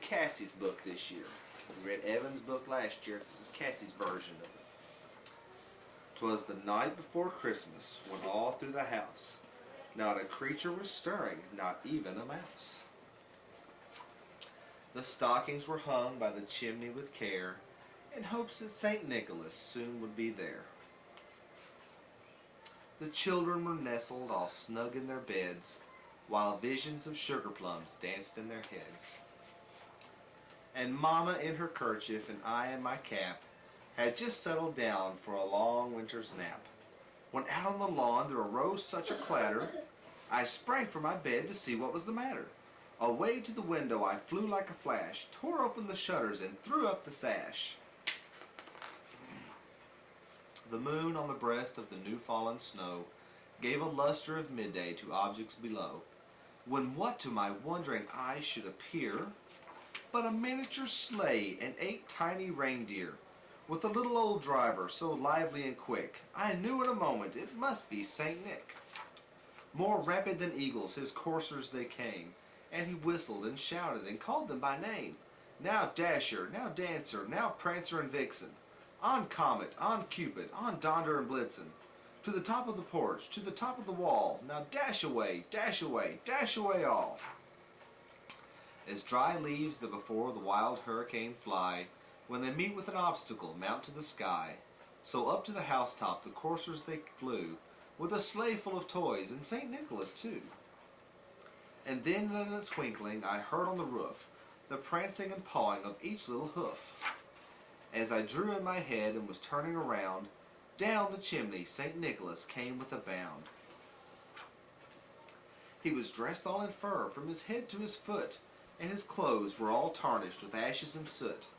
Cassie's book this year. We read Evan's book last year. This is Cassie's version of it. 'Twas the night before Christmas, when all through the house not a creature was stirring, not even a mouse. The stockings were hung by the chimney with care, in hopes that St. Nicholas soon would be there. The children were nestled all snug in their beds, while visions of sugar plums danced in their heads. And Mama in her kerchief and I in my cap had just settled down for a long winter's nap, when out on the lawn there arose such a clatter, I sprang from my bed to see what was the matter. Away to the window I flew like a flash, tore open the shutters and threw up the sash. The moon on the breast of the new-fallen snow gave a luster of midday to objects below, when what to my wondering eyes should appear but a miniature sleigh and 8 tiny reindeer, with a little old driver so lively and quick, I knew in a moment it must be St. Nick. More rapid than eagles his coursers they came, and he whistled and shouted and called them by name. Now Dasher, now Dancer, now Prancer and Vixen, on Comet, on Cupid, on Donder and Blitzen, to the top of the porch, to the top of the wall, now dash away, dash away, dash away all. As dry leaves that before the wild hurricane fly, when they meet with an obstacle, mount to the sky, so up to the housetop the coursers they flew, with a sleigh full of toys, and St. Nicholas too. And then in a twinkling I heard on the roof the prancing and pawing of each little hoof. As I drew in my head and was turning around, down the chimney St. Nicholas came with a bound. He was dressed all in fur from his head to his foot, and his clothes were all tarnished with ashes and soot.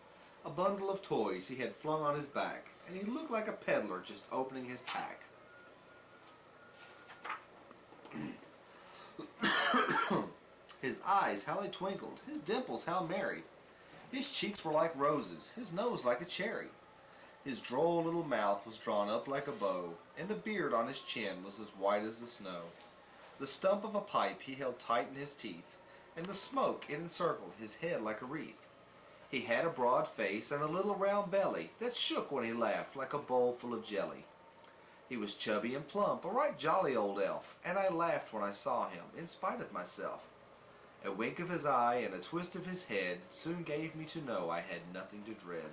A bundle of toys he had flung on his back, and he looked like a peddler just opening his pack. His eyes, how they twinkled, his dimples, how merry. His cheeks were like roses, his nose like a cherry. His droll little mouth was drawn up like a bow, and the beard on his chin was as white as the snow. The stump of a pipe he held tight in his teeth, and the smoke it encircled his head like a wreath. He had a broad face and a little round belly that shook when he laughed like a bowl full of jelly. He was chubby and plump, a right jolly old elf, and I laughed when I saw him, in spite of myself. A wink of his eye and a twist of his head soon gave me to know I had nothing to dread.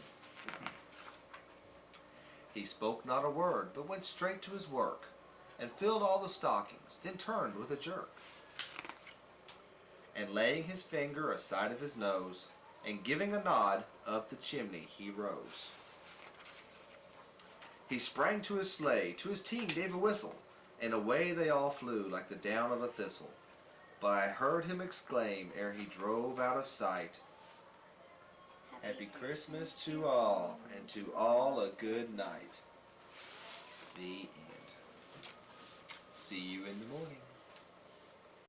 He spoke not a word, but went straight to his work, and filled all the stockings, then turned with a jerk. And laying his finger aside of his nose, and giving a nod, up the chimney he rose. He sprang to his sleigh, to his team gave a whistle, and away they all flew like the down of a thistle. But I heard him exclaim ere he drove out of sight, Happy Christmas to all, and to all a good night. The end. See you in the morning.